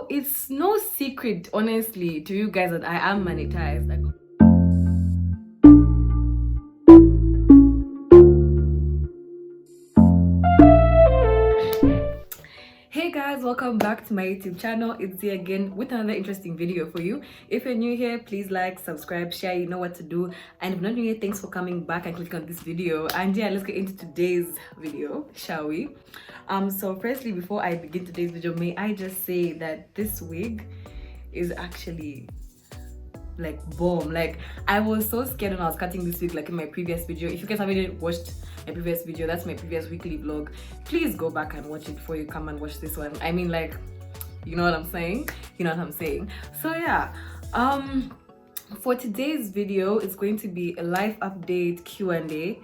So it's no secret, honestly, to you guys that I am monetized. Hey guys, welcome back to my YouTube channel. It's here again with another interesting video for you. If you're new here, please like, subscribe, share, you know what to do. And if not new here, thanks for coming back and clicking on this video. And yeah, let's get into today's video, shall we? So firstly, before I begin today's video, may I just say that this wig is actually like bomb. Like, I was so scared when I was cutting this wig, like in my previous video. If you guys haven't watched my previous video, that's my previous weekly vlog, please go back and watch it before you come and watch this one. I mean, like, you know what I'm saying? So yeah, for today's video, it's going to be a life update Q&A,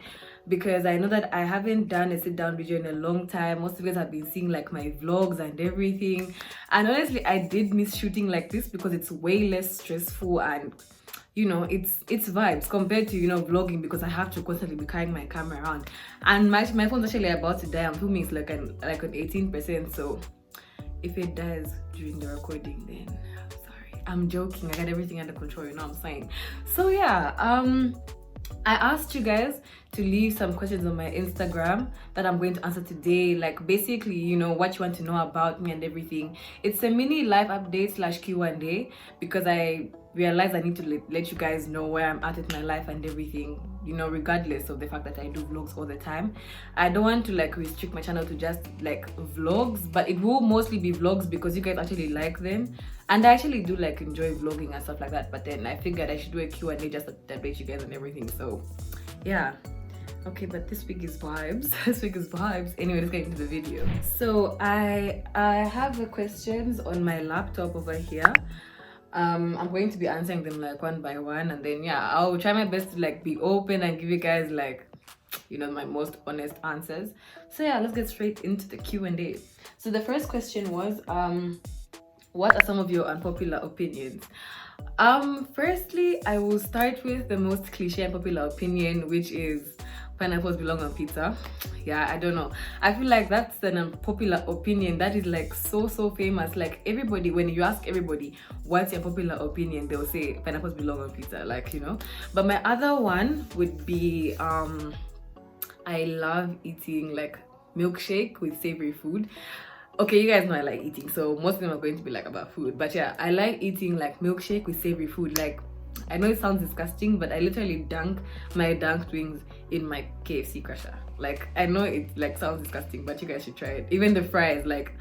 because I know that I haven't done a sit down video in a long time. Most of you guys have been seeing like my vlogs and everything, and honestly I did miss shooting like this because it's way less stressful, and you know, it's vibes compared to, you know, vlogging, because I have to constantly be carrying my camera around, and my phone's actually about to die. I'm filming it's like an 18%, so if it dies during the recording, then I'm sorry. I'm joking, I got everything under control, you know what I'm saying? So yeah, I asked you guys to leave some questions on my Instagram that I'm going to answer today. Like, basically, you know, what you want to know about me and everything. It's a mini life update / Q&A, because I realized I need to let you guys know where I'm at with my life and everything, you know, regardless of the fact that I do vlogs all the time. I don't want to like restrict my channel to just like vlogs, but it will mostly be vlogs because you guys actually like them, and I actually do like enjoy vlogging and stuff like that. But then I figured I should do a Q&A just to update you guys and everything. So yeah, okay, but this week is vibes. Anyway, let's get into the video. So I have the questions on my laptop over here. I'm going to be answering them like one by one, and then yeah, I'll try my best to like be open and give you guys like, you know, my most honest answers. So yeah, let's get straight into the Q&A. So the first question was, what are some of your unpopular opinions? Firstly, I will start with the most cliche and popular opinion, which is pineapples belong on pizza. Yeah, I don't know, I feel like that's an unpopular opinion that is like so famous. Like, everybody, when you ask everybody what's your popular opinion, they'll say pineapples belong on pizza, like, you know. But my other one would be I love eating like milkshake with savory food. Okay, you guys know I like eating, so most of them are going to be like about food. But yeah, I like eating like milkshake with savory food. Like, I know it sounds disgusting, but I literally dunk my dunked wings in my KFC crusher. Like, I know it like sounds disgusting, but you guys should try it. Even the fries, like,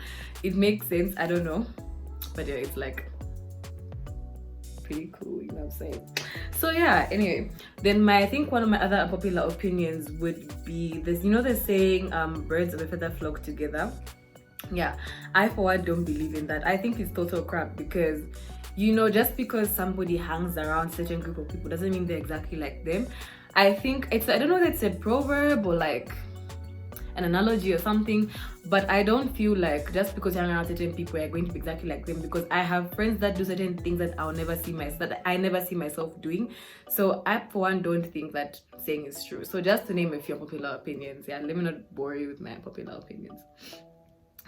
it makes sense. I don't know, but yeah, it's like pretty cool, you know what I'm saying? So yeah, anyway, then I think one of my other unpopular opinions would be this, you know, the saying birds of a feather flock together. Yeah, I for one don't believe in that. I think it's total crap, because, you know, just because somebody hangs around certain group of people doesn't mean they're exactly like them. I think it's, I don't know if it's a proverb or like an analogy or something, but I don't feel like just because you're around certain people you're going to be exactly like them, because I have friends that do certain things that I never see myself doing. So I for one don't think that saying is true. So just to name a few popular opinions, yeah, let me not bore you with my popular opinions.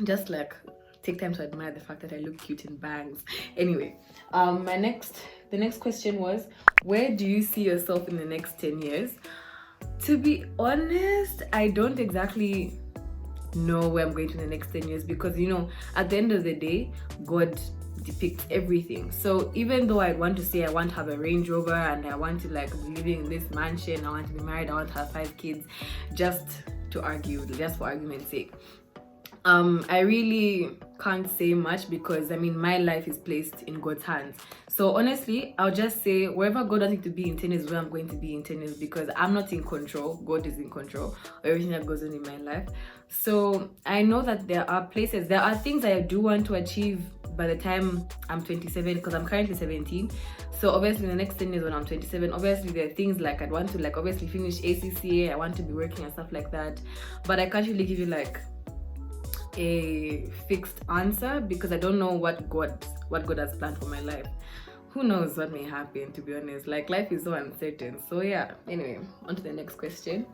Just like take time to admire the fact that I look cute in bangs. Anyway, the next question was, where do you see yourself in the next 10 years? To be honest, I don't exactly know where I'm going to in the next 10 years, because, you know, at the end of the day, God depicts everything. So even though I want to say I want to have a Range Rover and I want to like be living in this mansion, I want to be married, I want to have 5 kids, just for argument's sake, I really can't say much, because I mean, my life is placed in God's hands. So honestly, I'll just say wherever God wants me to be in 10 years, where I'm going to be in 10 years, because I'm not in control. God is in control of everything that goes on in my life. So I know that there are things I do want to achieve by the time I'm 27, because I'm currently 17. So obviously in the next 10 years when I'm 27, obviously there are things like I'd want to like obviously finish ACCA, I want to be working and stuff like that. But I can't really give you like a fixed answer, because I don't know what God has planned for my life. Who knows what may happen, to be honest. Like, life is so uncertain. So yeah, anyway, on to the next question.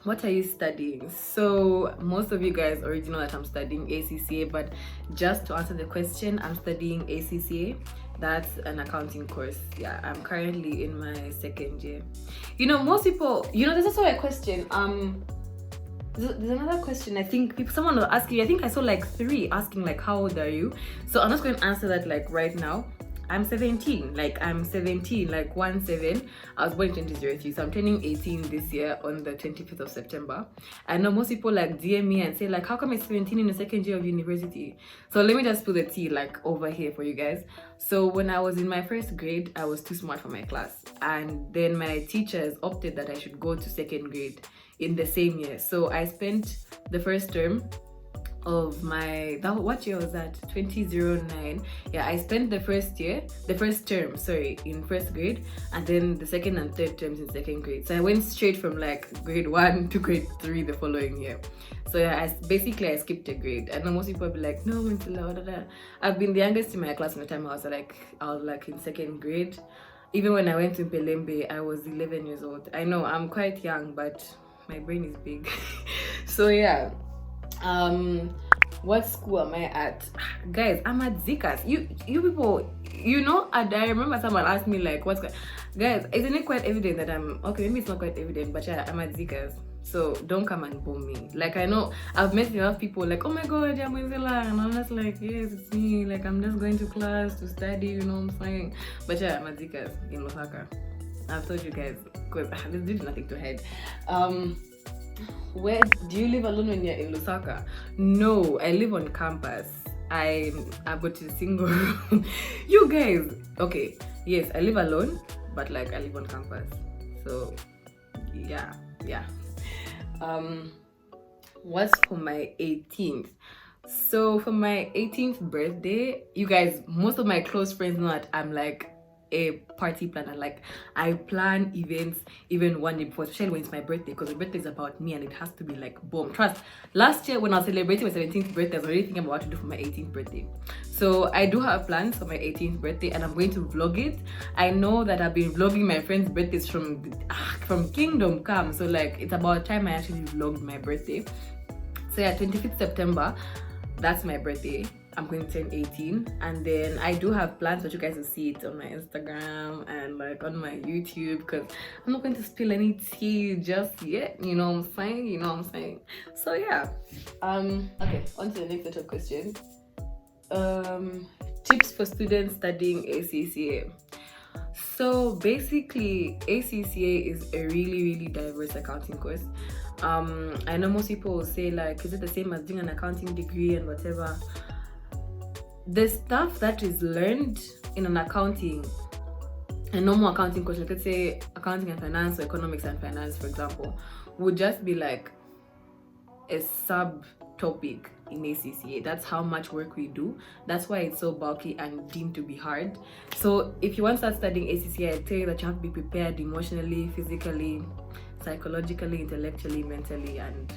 what are you studying? So most of you guys already know that I'm studying ACCA, but just to answer the question, I'm studying ACCA. That's an accounting course. Yeah, I'm currently in my second year. You know, most people, there's also a question. There's another question. I think someone was asking. I think I saw like 3 asking like, how old are you? So I'm just going to answer that like right now. I'm 17, like 17, like 17. I was born in 2003, so I'm turning 18 this year on the 25th of September. I know most people like DM me and say like, how come I'm 17 in the second year of university? So let me just put the tea like over here for you guys. So when I was in my first grade, I was too smart for my class. And then my teachers opted that I should go to second grade in the same year. So I spent the first term of what year was that? 2009. Yeah, I spent the first term in first grade, and then the second and third terms in second grade. So I went straight from like grade 1 to grade 3 the following year. So yeah, I skipped a grade. I know most people be like, no, Mintila, I've been the youngest in my class from the time I was like in second grade. Even when I went to Pelembe, I was 11 years old. I know I'm quite young, but my brain is big. So yeah. What school am I at? Guys, I'm at Zikas. You people, I remember someone asked me like, guys, isn't it quite evident that I'm okay? Maybe it's not quite evident, but yeah, I'm at Zikas. So don't come and bomb me. Like, I know I've met enough people like, oh my god, I'm Wenzela, and I'm just like, yes, it's me. Like, I'm just going to class to study, you know what I'm saying? But yeah, I'm at Zikas in Lusaka. I've told you guys because there's really nothing to hide. Where do you live alone when you're in Lusaka? No, I live on campus. I've got a single room. You guys, okay, yes, I live alone, but like I live on campus. So yeah. What's for my 18th? So for my 18th birthday, you guys, most of my close friends know that I'm like a party planner. Like, I plan events even one day before, especially when it's my birthday, because my birthday is about me and it has to be like boom. Trust, last year when I was celebrating my 17th birthday, I was already thinking about what to do for my 18th birthday. So I do have plans for my 18th birthday, and I'm going to vlog it. I know that I've been vlogging my friends' birthdays from Kingdom Come, so like it's about time I actually vlogged my birthday. So yeah, 25th September, that's my birthday. I'm going to turn 18, and then I do have plans for you guys to see it on my Instagram and like on my YouTube, because I'm not going to spill any tea just yet, you know what I'm saying? So yeah, okay, on to the next set of questions. Tips for students studying ACCA. So basically, ACCA is a really diverse accounting course. I know most people will say like, is it the same as doing an accounting degree and whatever? The stuff that is learned in a normal accounting course, like let's say accounting and finance or economics and finance, for example, would just be like a subtopic in ACCA. That's how much work we do. That's why it's so bulky and deemed to be hard. So if you want to start studying ACCA, I tell you that you have to be prepared emotionally, physically, psychologically, intellectually, mentally, and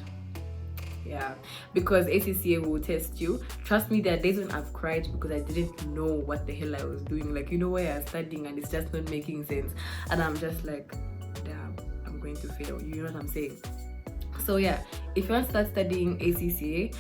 yeah, because ACCA will test you. Trust me, there are days when I've cried because I didn't know what the hell I was doing. Like, where I'm studying and it's just not making sense, and I'm just like, damn, I'm going to fail. You know what I'm saying? So yeah, if you want to start studying ACCA,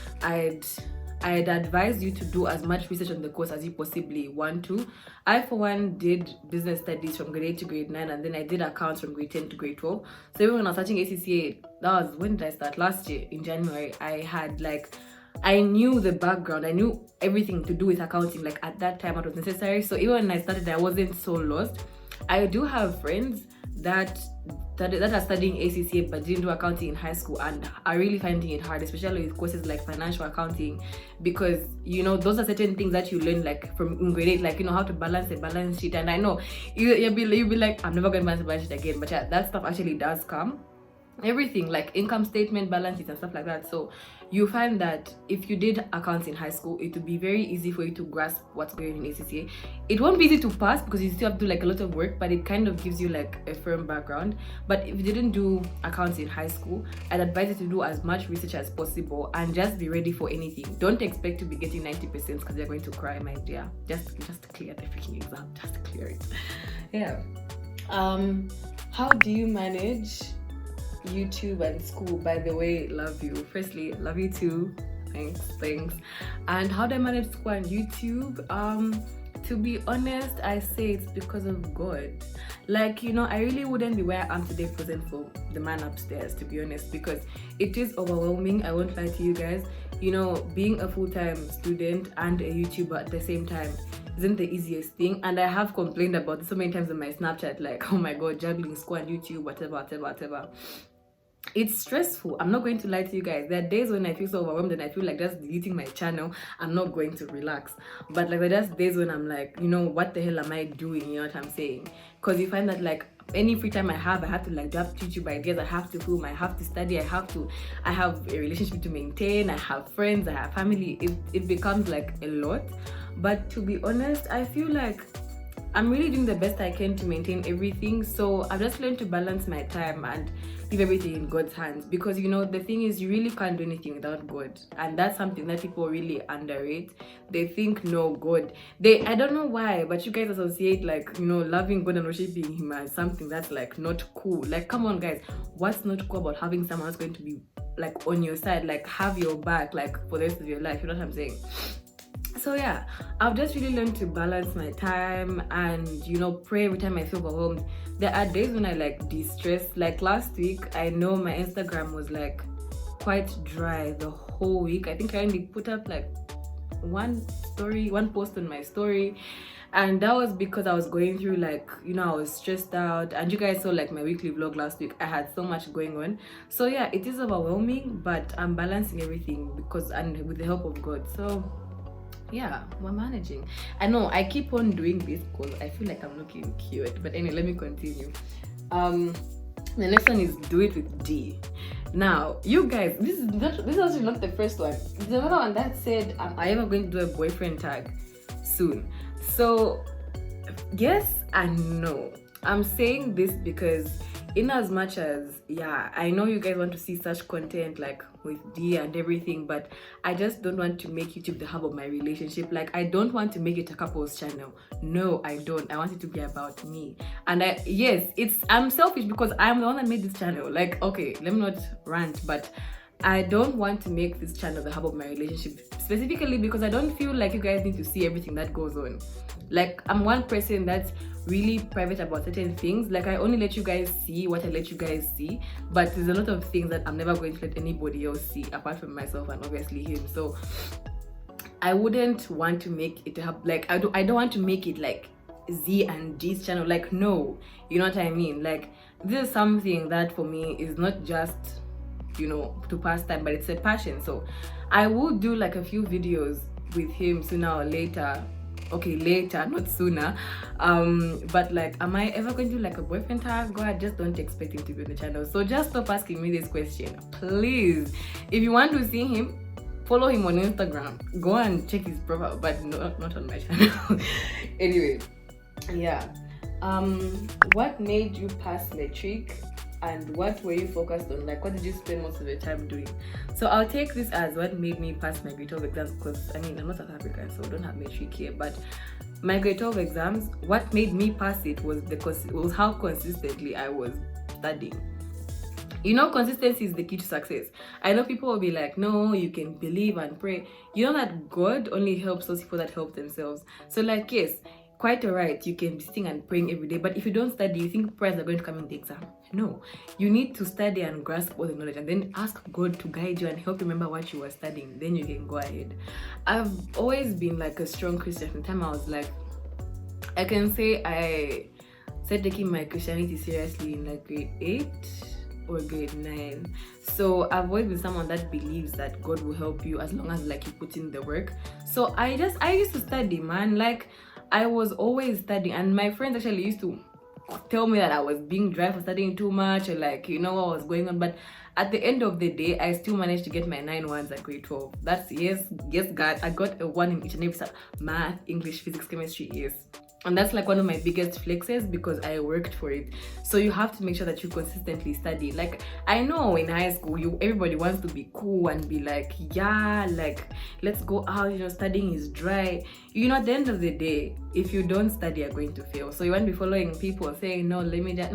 I'd advise you to do as much research on the course as you possibly want to. I, for one, did business studies from grade 8 to grade 9, and then I did accounts from grade 10 to grade 12. So even when I was starting ACCA, that was, when did I start? Last year, in January, I knew the background. I knew everything to do with accounting. Like, at that time, it was necessary. So even when I started, I wasn't so lost. I do have friends that are studying ACCA but didn't do accounting in high school and are really finding it hard, especially with courses like financial accounting, because those are certain things that you learn like from grade 8, like how to balance a balance sheet. And I know you'll be like, I'm never going to balance a balance sheet again, but yeah, that stuff actually does come. Everything like income statement, balance sheets, and stuff like that. So you find that if you did accounts in high school, it would be very easy for you to grasp what's going on in ACCA. It won't be easy to pass because you still have to do like a lot of work, but it kind of gives you like a firm background. But if you didn't do accounts in high school, I'd advise you to do as much research as possible and just be ready for anything. Don't expect to be getting 90% because you're going to cry, my dear. Just clear the freaking exam. Just clear it. Yeah. How do you manage YouTube and school. By the way, love you. Firstly, love you too. Thanks. And how do I manage school and YouTube? To be honest, I say it's because of God. Like, you know, I really wouldn't be where I am today if it wasn't for the man upstairs, to be honest, because it is overwhelming. I won't lie to you guys. You know, being a full-time student and a YouTuber at the same time isn't the easiest thing, and I have complained about it so many times on my Snapchat, like, oh my god, juggling school and YouTube, whatever. It's stressful. I'm not going to lie to you guys. There are days when I feel so overwhelmed and I feel like just deleting my channel. I'm not going to relax. But like, there are just days when I'm like, you know, what the hell am I doing? You know what I'm saying? Because you find that like any free time I have to like draft YouTube ideas. I have to film, I have to study, I have a relationship to maintain, I have friends, I have family. It becomes like a lot. But to be honest, I feel like I'm really doing the best I can to maintain everything. So I've just learned to balance my time and leave everything in God's hands, because you know, the thing is, you really can't do anything without God, and that's something that people really underrate. They think, no, God, I don't know why, but you guys associate like, you know, loving God and worshiping him as something that's like not cool. Like, come on guys, what's not cool about having someone that's going to be like on your side, like have your back like for the rest of your life? You know what I'm saying? So yeah, I've just really learned to balance my time and, you know, pray every time I feel overwhelmed. There are days when I like de-stress. Like last week, I know my Instagram was like quite dry the whole week. I think I only put up like one post on my story, and that was because I was going through like, you know, I was stressed out. And you guys saw like my weekly vlog last week. I had so much going on. So yeah, it is overwhelming, but I'm balancing everything and with the help of God. So yeah, we're managing. I know I keep on doing this because I feel like I'm looking cute, but anyway, let me continue. The next one is do it with D. Now, you guys, this is actually not the first one. There's another one that said, am I ever going to do a boyfriend tag soon? So yes and no. I'm saying this because in as much as, yeah, I know you guys want to see such content like with D and everything, but I just don't want to make YouTube the hub of my relationship. Like, I don't want to make it a couple's channel. No, I don't. I want it to be about me. And I'm selfish because I'm the one that made this channel. Like, okay, let me not rant, but I don't want to make this channel the hub of my relationship, specifically because I don't feel like you guys need to see everything that goes on. Like, I'm one person that's really private about certain things. Like, I only let you guys see what I let you guys see, but there's a lot of things that I'm never going to let anybody else see apart from myself and obviously him. So I wouldn't want to make it like, I don't want to make it like Z and G's channel. Like, no, you know what I mean? Like, this is something that for me is not just, you know, to pass time, but it's a passion. So I will do like a few videos with him sooner or later. Okay, later, not sooner. But like, am I ever going to do like a boyfriend tag? God, just don't expect him to be on the channel. So just stop asking me this question, please. If you want to see him, follow him on Instagram. Go and check his profile, but not on my channel. Anyway, yeah. What made you pass metric? And what were you focused on? Like, what did you spend most of your time doing? So I'll take this as what made me pass my grade 12 exams, because I mean, I'm not South African, so I don't have metric here. But my grade 12 exams, what made me pass it was how consistently I was studying. You know, consistency is the key to success. I know people will be like, no, you can believe and pray. You know that God only helps those people that help themselves. So like, yes, quite alright, you can be sitting and praying every day, but if you don't study, you think prayers are going to come in the exam. No, you need to study and grasp all the knowledge and then ask God to guide you and help you remember what you were studying. Then you can go ahead. I've always been like a strong Christian. From the time I was like, I can say I started taking my Christianity seriously in like grade 8 or grade 9. So I've always been someone that believes that God will help you as long as like you put in the work. So I used to study, man. Like, I was always studying, and my friends actually used to tell me that I was being dry for studying too much, or like, you know, what was going on. But at the end of the day, I still managed to get my 9 1s at grade 12. That's yes God, I got a 1 in each and every subject: math, English, physics, chemistry. Yes. And that's like one of my biggest flexes because I worked for it. So you have to make sure that you consistently study. Like, I know in high school, everybody wants to be cool and be like, yeah, like, let's go out, you know, studying is dry. You know, at the end of the day, if you don't study, you're going to fail. So you won't be following people saying, no, let me just,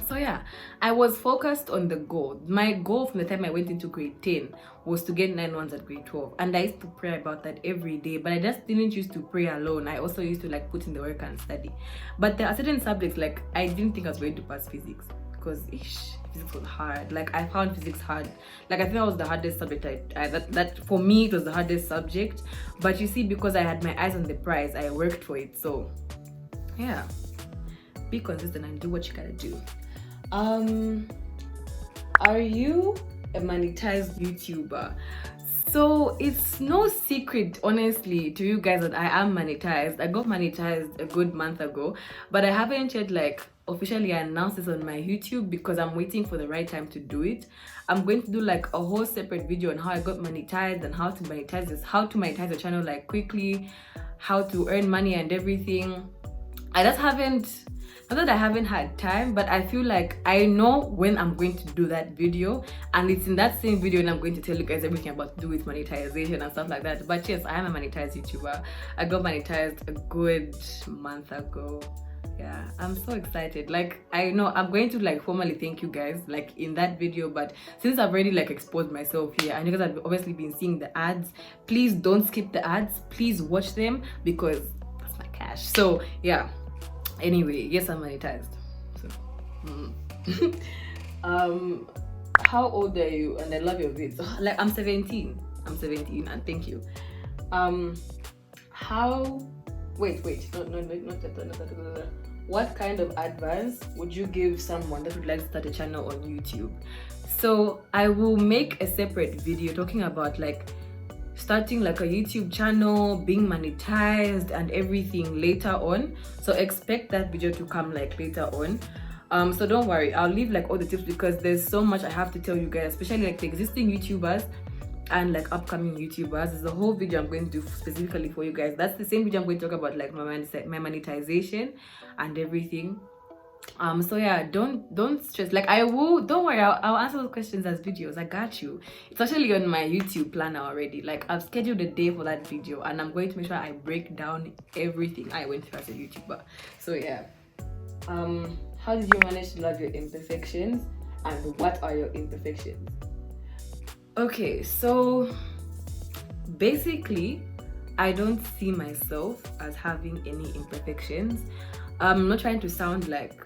So yeah, I was focused on the goal. My goal from the time I went into grade 10 was to get 9 1s at grade 12, and I used to pray about that every day. But I just didn't used to pray alone. I also used to like put in the work and study. But there are certain subjects like I didn't think I was going to pass physics, because physics was hard. Like I found physics hard. Like I think that was the hardest subject. That for me it was the hardest subject. But you see, because I had my eyes on the prize, I worked for it. So yeah, be consistent and do what you gotta do. Are you a monetized YouTuber? So it's no secret, honestly, to you guys that I am monetized. I got monetized a good month ago, but I haven't yet like officially announced this on my YouTube because I'm waiting for the right time to do it. I'm going to do like a whole separate video on how I got monetized and how to monetize this, how to monetize the channel like quickly, how to earn money and everything. I just haven't, not that I haven't had time, but I feel like I know when I'm going to do that video, and it's in that same video and I'm going to tell you guys everything about to do with monetization and stuff like that. But yes, I am a monetized YouTuber. I got monetized a good month ago. Yeah, I'm so excited. Like I know I'm going to like formally thank you guys like in that video, but since I've already like exposed myself here and you guys have obviously been seeing the ads, please don't skip the ads. Please watch them because that's my cash. So yeah, anyway, yes, I'm monetized. So how old are you? And I love your vids. Like I'm 17 and thank you. What kind of advice would you give someone that would like to start a channel on YouTube? So I will make a separate video talking about like starting like a YouTube channel, being monetized and everything later on. So expect that video to come like later on. So don't worry, I'll leave like all the tips because there's so much I have to tell you guys, especially like the existing YouTubers and like upcoming YouTubers. There's a whole video I'm going to do specifically for you guys. That's the same video I'm going to talk about like my monetization and everything. So yeah, don't stress. Like I will, don't worry, I'll answer those questions as videos. I got you. It's actually on my YouTube planner already. Like I've scheduled a day for that video and I'm going to make sure I break down everything I went through as a YouTuber. So yeah, how did you manage to love your imperfections and what are your imperfections? Okay, so basically I don't see myself as having any imperfections. I'm not trying to sound like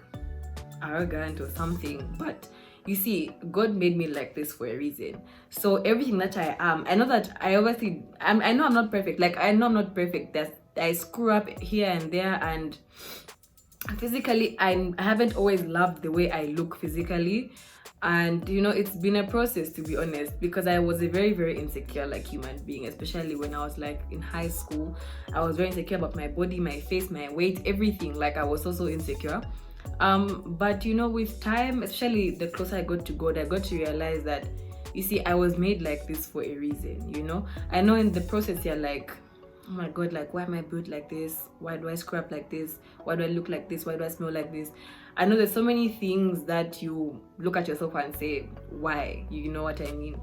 arrogant or something, but you see, God made me like this for a reason. So everything that I am, I know that I obviously I know I'm not perfect. Like I know I'm not perfect. That I screw up here and there, and physically I haven't always loved the way I look physically. And you know, it's been a process, to be honest, because I was a very, very insecure like human being, especially when I was like in high school. I was very insecure about my body, my face, my weight, everything. Like I was so insecure. But you know, with time, especially the closer I got to God, I got to realize that, you see, I was made like this for a reason. You know, I know in the process you're like, oh my God, like why am I built like this? Why do I screw up like this? Why do I look like this? Why do I smell like this? I know there's so many things that you look at yourself and say, why? You know what I mean?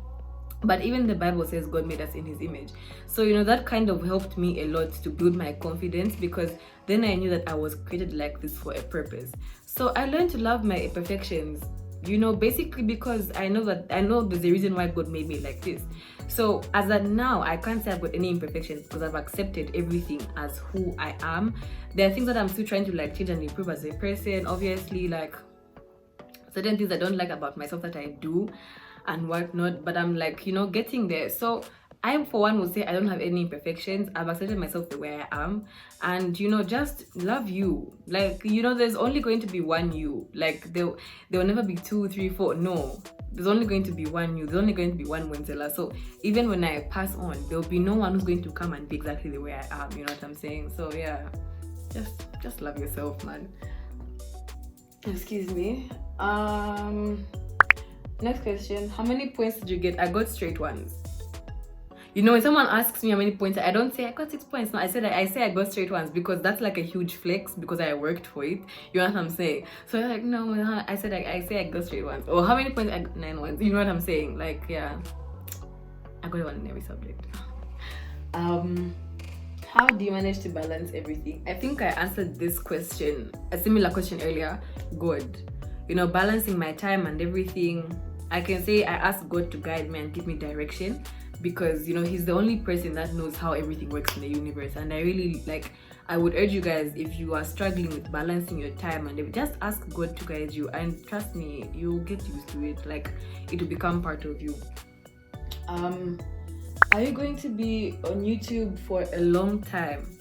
But even the Bible says God made us in his image. So, you know, that kind of helped me a lot to build my confidence, because then I knew that I was created like this for a purpose. So I learned to love my imperfections, you know, basically because I know there's a reason why God made me like this. So as of now, I can't say I've got any imperfections because I've accepted everything as who I am. There are things that I'm still trying to like change and improve as a person. Obviously, like certain things I don't like about myself that I do and whatnot, but I'm like, you know, getting there. So I, for one, will say I don't have any imperfections. I've accepted myself the way I am, and you know, just love you. Like, you know, there's only going to be one you. Like there will never be 2, 3, 4. No, there's only going to be one you. There's only going to be one Wenzela. So even when I pass on, there'll be no one who's going to come and be exactly the way I am. You know what I'm saying? So yeah, just love yourself, man. Excuse me. Next question. How many points did you get? I got straight ones. You know, when someone asks me how many points, I don't say I got 6 points. No, I say I got straight ones, because that's like a huge flex because I worked for it. You know what I'm saying? So you're like, no, I say I got straight ones. Or how many points? I got 9 ones. You know what I'm saying? Like, yeah, I got one in every subject. How do you manage to balance everything? I think I answered this question, a similar question earlier. God. you know, balancing my time and everything, I can say I ask God to guide me and give me direction, because you know he's the only person that knows how everything works in the universe. And I really I would urge you guys, if you are struggling with balancing your time and just ask God to guide you, and trust me, you'll get used to it. Like, it will become part of you. Are you going to be on YouTube for a long time?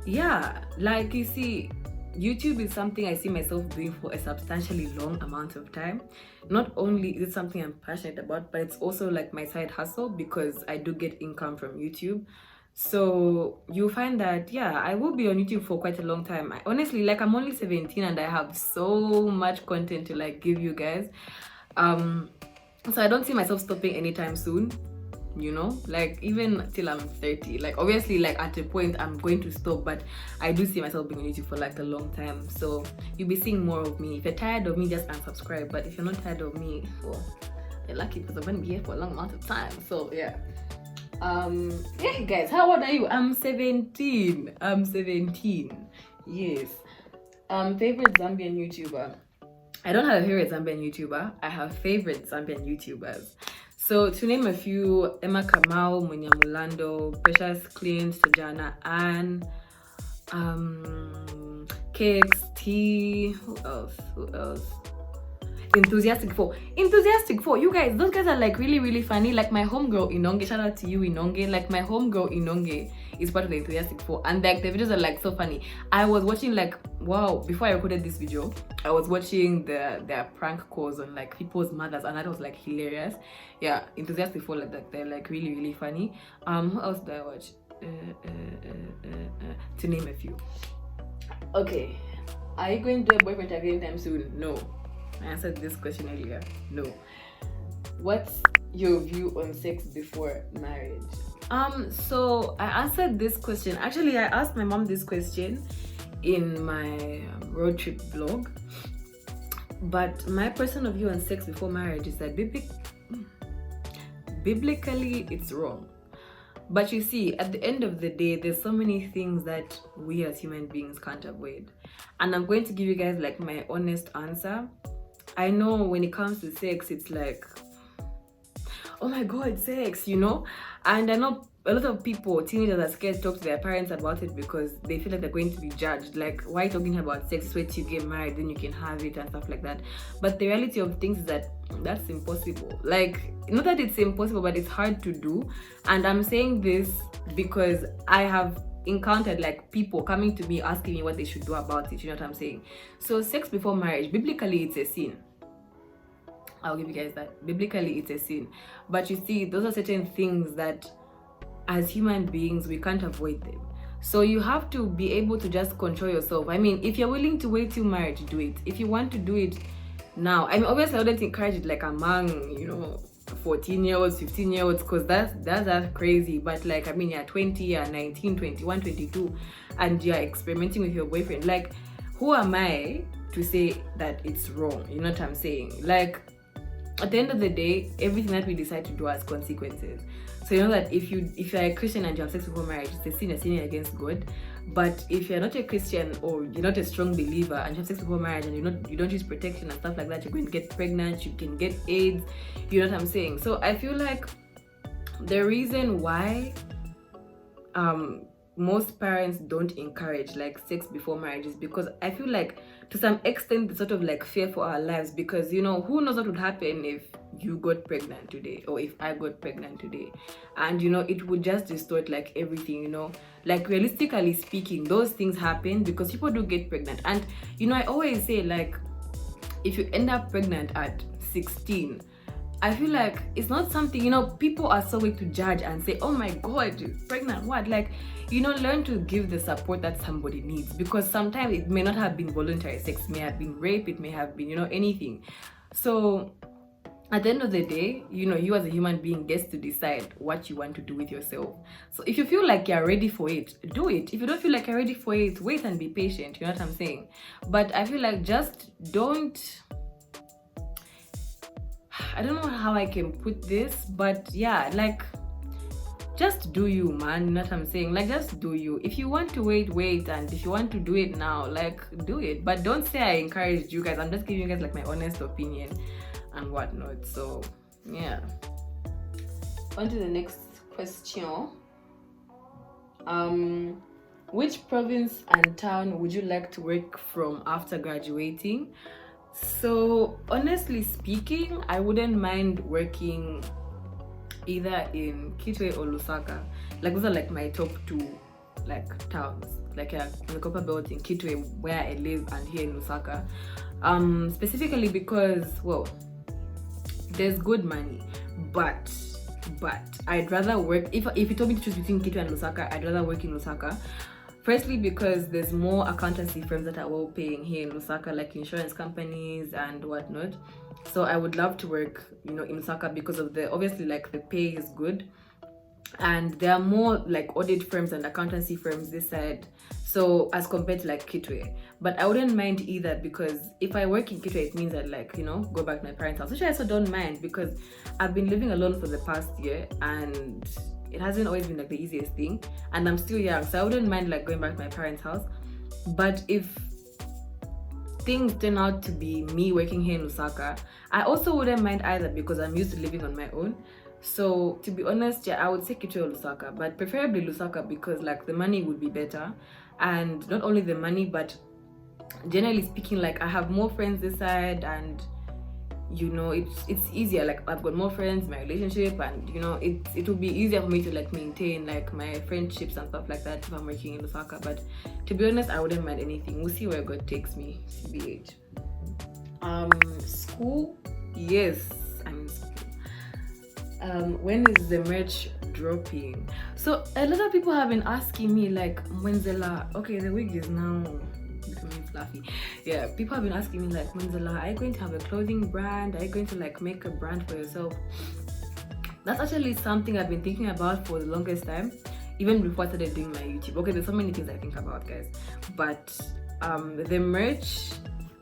Yeah, like, you see, YouTube is something I see myself doing for a substantially long amount of time. Not only is it something I'm passionate about, but it's also like my side hustle, because I do get income from YouTube. So you'll find that, yeah, I will be on YouTube for quite a long time. Honestly, like, I'm only 17 and I have so much content to like give you guys. So I don't see myself stopping anytime soon, you know, like even till I'm 30. Like, obviously, like at a point I'm going to stop, but I do see myself being on YouTube for like a long time. So you'll be seeing more of me. If you're tired of me, just unsubscribe. But if you're not tired of me, well, you're lucky, because I'm gonna be here for a long amount of time. So yeah. Yeah, guys, how old are you? I'm 17. Yes. Favorite Zambian YouTuber. I don't have a favorite Zambian YouTuber. I have favorite Zambian YouTubers. So to name a few: Emma Kamau, Munyamulando, Precious Clint, Sojana Ann, Cakes, T, who else? Enthusiastic 4. You guys, those guys are like really funny. Like, my homegirl Inonge, shout out to you, Inonge. Like, my homegirl Inonge is part of the Enthusiastic 4, and like the videos are like so funny. I was watching, like, wow, before I recorded this video, I was watching their prank calls on like people's mothers, and that was like hilarious. Yeah, Enthusiastic 4, like that, they're like really funny. Who else do I watch? To name a few. Okay, are you going to do a boyfriend tag anytime soon? No. I answered this question earlier. No. What's your view on sex before marriage? So I answered this question. Actually, I asked my mom this question in my road trip vlog. But my personal view on sex before marriage is that biblically it's wrong. But you see, at the end of the day, there's so many things that we as human beings can't avoid. And I'm going to give you guys like my honest answer. I know when it comes to sex, it's like, oh my god, sex, you know? And I know a lot of people, teenagers, are scared to talk to their parents about it because they feel like they're going to be judged. Like, why are you talking about sex? Wait till you get married, then you can have it and stuff like that. But the reality of things is that that's impossible. Like, not that it's impossible, but it's hard to do. And I'm saying this because I have encountered like people coming to me asking me what they should do about it. You know what I'm saying? So sex before marriage, biblically it's a sin. I'll give you guys that. Biblically it's a sin. But you see, those are certain things that as human beings we can't avoid them. So you have to be able to just control yourself. I mean, if you're willing to wait till marriage, do it. If you want to do it now, I mean, obviously I wouldn't encourage it like among, you know, 14-year-olds, 15-year-olds, because that's crazy. But like, I mean, you're 20, you're 19, 21, 22, and you're experimenting with your boyfriend. Like, who am I to say that it's wrong? You know what I'm saying? Like, at the end of the day, everything that we decide to do has consequences. So you know that if you're a Christian and you have sex before marriage, it's a sin, you're sinning against God. But if you're not a Christian or you're not a strong believer and you have sex before marriage and you don't use protection and stuff like that, you're going to get pregnant, you can get AIDS. You know what I'm saying? So I feel like the reason why most parents don't encourage like sex before marriage is because I feel like to some extent it's sort of like fear for our lives, because you know, who knows what would happen if you got pregnant today or if I got pregnant today, and you know, it would just distort like everything, you know. Like, realistically speaking, those things happen because people do get pregnant. And you know, I always say, like, if you end up pregnant at 16, I feel like it's not something, you know, people are so quick to judge and say, oh my god, you're pregnant, what? Like, you know, learn to give the support that somebody needs, because sometimes it may not have been voluntary sex, it may have been rape, it may have been, you know, anything. So at the end of the day, you know, you as a human being gets to decide what you want to do with yourself. So if you feel like you're ready for it, do it. If you don't feel like you're ready for it, wait and be patient. You know what I'm saying? But I feel like just don't, I don't know how I can put this, but yeah, like, just do you, man. You know what I'm saying? Like, just do you. If you want to wait, and if you want to do it now, like, do it. But don't say I encouraged you guys. I'm just giving you guys like my honest opinion and whatnot. So yeah, on to the next question. Which province and town would you like to work from after graduating? So honestly speaking, I wouldn't mind working either in Kitwe or Lusaka. Like, those are like my top two like towns. Like, yeah, in the copper belt in Kitwe where I live, and here in Lusaka. Specifically because, well, there's good money, but I'd rather work, if you told me to choose between Kitwe and Lusaka, I'd rather work in Lusaka. Firstly, because there's more accountancy firms that are well paying here in Lusaka, like insurance companies and whatnot. So I would love to work, you know, in Lusaka because of the, obviously, like, the pay is good, and there are more like audit firms and accountancy firms this side, so as compared to like Kitwe. But I wouldn't mind either, because if I work in Kitwe, it means I'd, like, you know, go back to my parents' house, which I also don't mind, because I've been living alone for the past year and it hasn't always been like the easiest thing, and I'm still young, so I wouldn't mind like going back to my parents' house. But if things turn out to be me working here in Lusaka, I also wouldn't mind either, because I'm used to living on my own. So to be honest, yeah, I would say Kitwe or Lusaka, but preferably Lusaka, because like the money would be better, and not only the money, but generally speaking, like, I have more friends this side, and you know, it's easier. Like, I've got more friends, my relationship, and you know, it will be easier for me to like maintain like my friendships and stuff like that if I'm working in Lusaka. But to be honest, I wouldn't mind anything. We'll see where God takes me, CBH. School, yes, I'm in school. When is the merch dropping? So a lot of people have been asking me like, when's okay, the wig is now becoming fluffy. Yeah, people have been asking me like, Manzala, are you going to have a clothing brand? Are you going to like make a brand for yourself? That's actually something I've been thinking about for the longest time, even before I started doing my YouTube. Okay, there's so many things I think about, guys, but the merch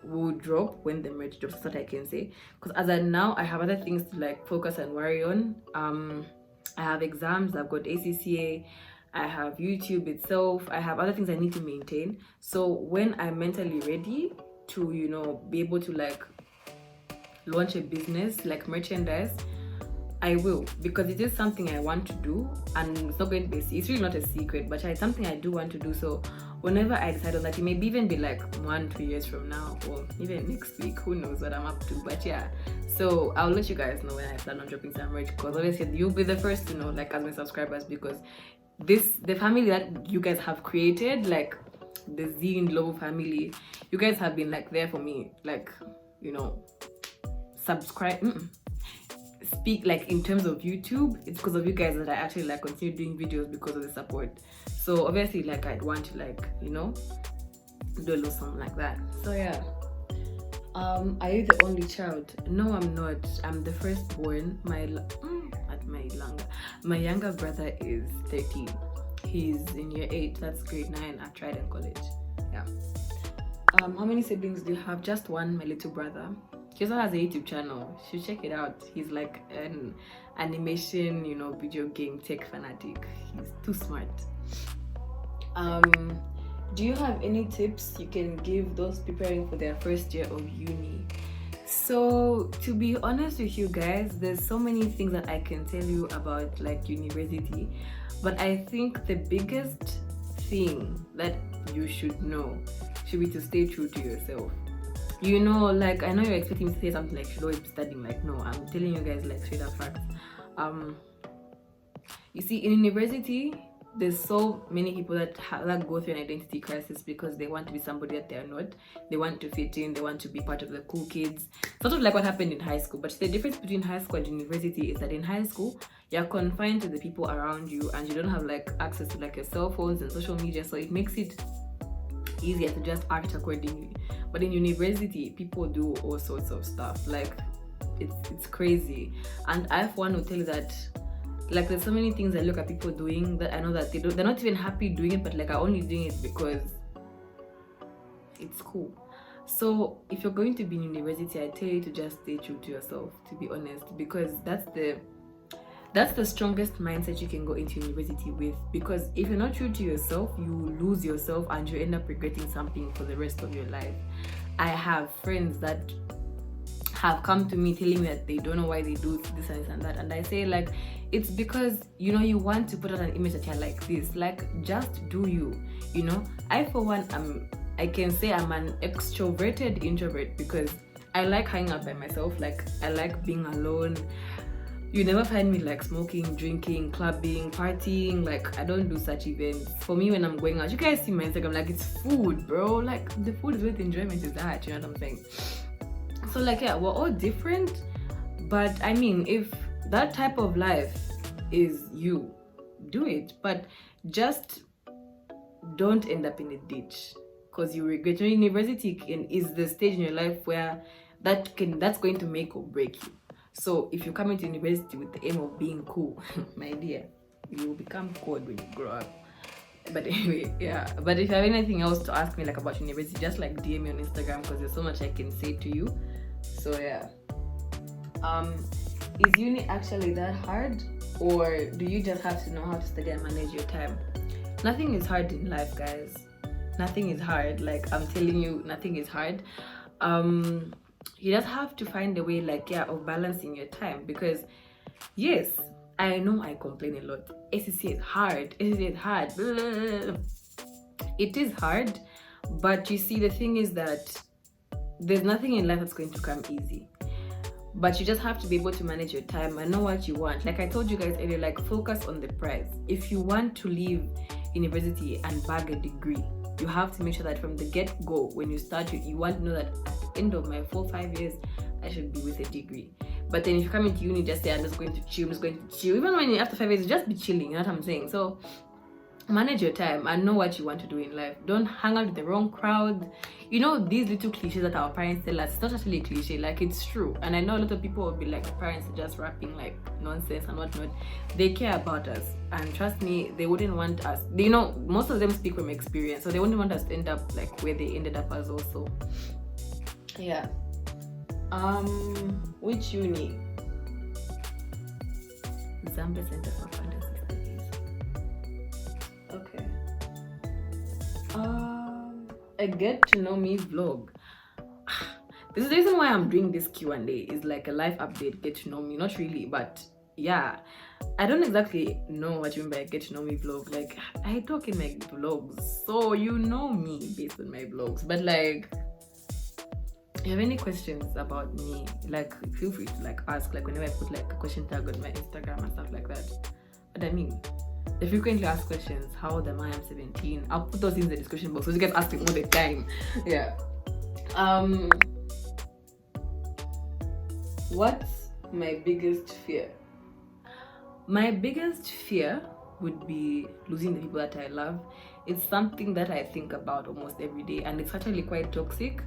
will drop when the merch drops. That's what I can say, because as of now, I have other things to like focus and worry on. I have exams, I've got ACCA, I have YouTube itself, I have other things I need to maintain. So when I'm mentally ready to, you know, be able to like launch a business like merchandise, I will, because it is something I want to do, and it's not going to be, it's really not a secret, but it's something I do want to do. So whenever I decide on that, it may even be like 1-2 years from now, or even next week, who knows what I'm up to. But yeah, so I'll let you guys know when I plan on dropping some merch, because obviously you'll be the first to know, like, as my subscribers, because the family that you guys have created, like the Zine Global family, you guys have been like there for me, like, you know, speak like in terms of YouTube, it's because of you guys that I actually like continue doing videos, because of the support. So obviously, like, I'd want to, like, you know, do a little something like that. So yeah. Are you the only child? No, I'm not. I'm the firstborn. My younger brother is 13. He's in year 8. That's grade 9 at Trident College. Yeah. How many siblings do you have? Just one, my little brother. He also has a YouTube channel. You should check it out. He's like an animation, you know, video game tech fanatic. He's too smart. Do you have any tips you can give those preparing for their first year of uni? So to be honest with you guys, there's so many things that I can tell you about like university, but I think the biggest thing that you should know should be to stay true to yourself. You know, like, I know you're expecting me to say something like, you should always be studying. Like, no, I'm telling you guys like straight up facts. You see, in university, there's so many people that go through an identity crisis because they want to be somebody that they're not. They want to fit in, they want to be part of the cool kids, sort of like what happened in high school. But the difference between high school and university is that in high school, you're confined to the people around you, and you don't have like access to like your cell phones and social media, so it makes it easier to just act accordingly. But in university, people do all sorts of stuff. Like, it's crazy. And I, for one, will tell you that, like, there's so many things I look at people doing that I know that they're not even happy doing it, but like, are only doing it because it's cool. So if you're going to be in university, I tell you to just stay true to yourself, to be honest, because that's that's the strongest mindset you can go into university with, because if you're not true to yourself, you lose yourself and you end up regretting something for the rest of your life. I have friends that have come to me telling me that they don't know why they do this and this and that, and I say, like, it's because, you know, you want to put out an image that you're like this. Like, just do you, you know. I, for one, I can say I'm an extroverted introvert because I like hanging out by myself. Like, I like being alone. You never find me like smoking, drinking, clubbing, partying. Like, I don't do such events. For me, when I'm going out, you guys see my Instagram, like, it's food, bro. Like, the food is where the enjoyment is at, you know what I'm saying? So, like, yeah, we're all different, but I mean, if that type of life is you, do it, but just don't end up in a ditch because you regret. University is the stage in your life where that's going to make or break you. So if you come into university with the aim of being cool, my dear, you will become cold when you grow up. But anyway, yeah. But if you have anything else to ask me, like, about university, just like DM me on Instagram because there's so much I can say to you. So yeah. Is uni actually that hard, or do you just have to know how to study and manage your time? Nothing is hard in life, guys. Nothing is hard. Like, I'm telling you, nothing is hard. You just have to find a way, like, yeah, of balancing your time, because yes, I know I complain a lot. ACCA is hard. ACCA is hard. Blah, blah, blah. It is hard, but you see, the thing is that there's nothing in life that's going to come easy. But you just have to be able to manage your time and know what you want. Like I told you guys earlier, like, focus on the prize. If you want to leave university and bag a degree, you have to make sure that from the get-go, when you start, you want to know that at the end of my 4-5 years, I should be with a degree. But then if you come into uni, just say, I'm just going to chill, Even when after 5 years, just be chilling, you know what I'm saying? So manage your time and know what you want to do in life. Don't hang out with the wrong crowd. You know, these little cliches that our parents tell us, it's not actually a cliche, like, it's true. And I know a lot of people will be like, the parents are just rapping like nonsense and whatnot. They care about us, and trust me, they wouldn't want us, you know, most of them speak from experience, so they wouldn't want us to end up like where they ended up as also. Yeah. Which uni? Zambia Center for Fantasy Studies. Okay. A get to know me vlog. This is the reason why I'm doing this Q&A. Is like a life update, get to know me. Not really, but yeah, I don't exactly know what you mean by get to know me vlog. Like, I talk in my vlogs, so you know me based on my vlogs. But like, if you have any questions about me, like, feel free to like ask. Like, whenever I put like a question tag on my Instagram and stuff like that. But I mean, the frequently asked questions, how old am I? I'm 17. I'll put those in the description box so you guys ask me all the time. Yeah. What's my biggest fear? My biggest fear would be losing the people that I love. It's something that I think about almost every day, and it's actually quite toxic.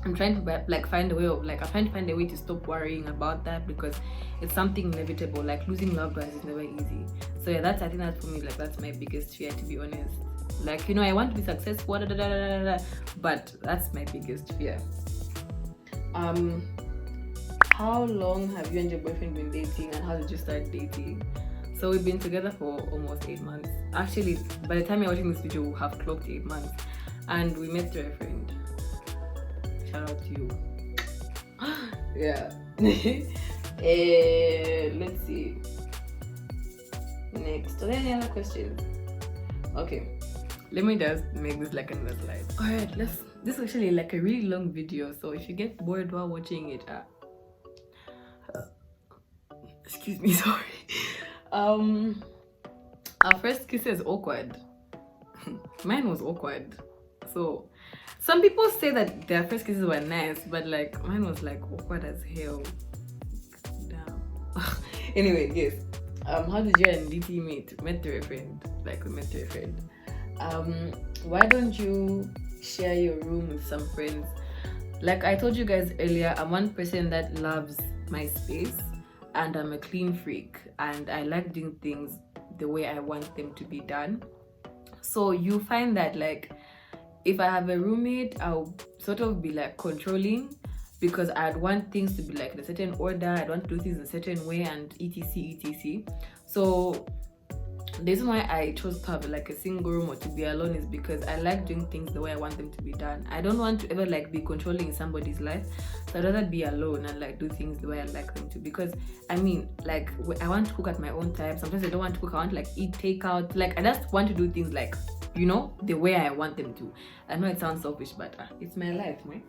I'm trying to like find a way of like, I'm trying to find a way to stop worrying about that, because it's something inevitable. Like, losing loved ones is never easy. So yeah, I think that's for me, like, that's my biggest fear, to be honest. Like, you know, I want to be successful, but that's my biggest fear. How long have you and your boyfriend been dating, and how did you start dating? So we've been together for almost 8 months. Actually, by the time you're watching this video, we'll have clocked 8 months, and we met through a friend. Shout out to you. Yeah. Let's see. Next, are there any other questions? Okay, let me just make this like another slide. All right, this is actually like a really long video, so if you get bored while watching it, excuse me, sorry. Our first kiss is awkward. Mine was awkward. So some people say that their first kisses were nice, but like, mine was like awkward as hell. Damn. Anyway, yes. How did you and DT meet? Met through a friend. Like, we met through a friend. Why don't you share your room with some friends? Like I told you guys earlier, I'm one person that loves my space, and I'm a clean freak, and I like doing things the way I want them to be done. So you find that, like, if I have a roommate, I'll sort of be like controlling, because I'd want things to be like in a certain order. I'd want to do things in a certain way, and etc. So the reason why I chose to have like a single room or to be alone is because I like doing things the way I want them to be done. I don't want to ever like be controlling somebody's life, so I'd rather be alone and like do things the way I like them to. Because I mean, like, I want to cook at my own time. Sometimes I don't want to cook. I want to like eat takeout. Like, I just want to do things like, you know, the way I want them to. I know it sounds selfish, but it's my life, man.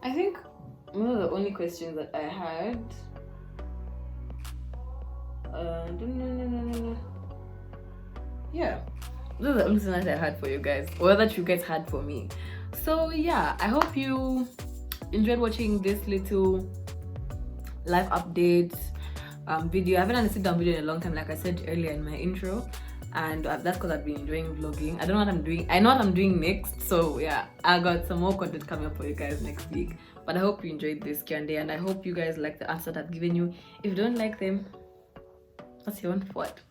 I think one of the only questions that I had. Yeah, those are the only things that I had for you guys, or that you guys had for me. So yeah, I hope you enjoyed watching this little life update video. I haven't done a sit down video in a long time, like I said earlier in my intro, and that's because I've been enjoying vlogging. I don't know what I'm doing. I know what I'm doing next, so yeah, I got some more content coming up for you guys next week. But I hope you enjoyed this Q&A, and I hope you guys like the answers I've given you. If you don't like them, that's your own fault.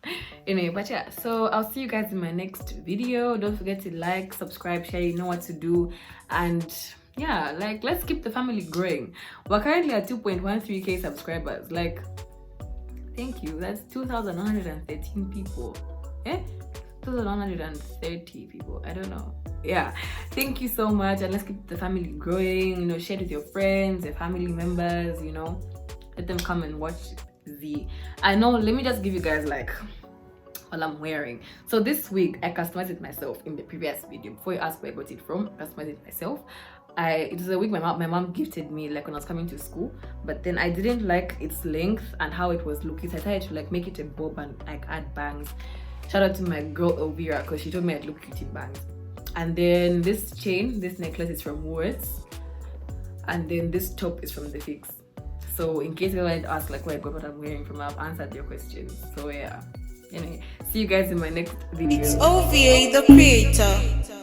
Anyway, but yeah, so I'll see you guys in my next video. Don't forget to like, subscribe, share. You know what to do. And yeah, like, let's keep the family growing. We're currently at 2.13k subscribers. Like, thank you. That's 2,113 people. 2,130 people. I don't know. Yeah, thank you so much, and let's keep the family growing. You know, share it with your friends, your family members. You know, let them come and watch I know, let me just give you guys like what I'm wearing. So this week I customized it myself. In the previous video, before you ask where I got it from, I customized it myself. It was a wig my mom gifted me like when I was coming to school, but then I didn't like its length and how it was looking, so I decided to like make it a bob and like add bangs. Shout out to my girl Elvira, because she told me I'd look cute in bangs. And then this chain, this necklace is from Words, and then this top is from the Fix. So in case you guys ask like where I got what I'm wearing from, I've answered your questions. So yeah, anyway, see you guys in my next video. It's OVA the creator.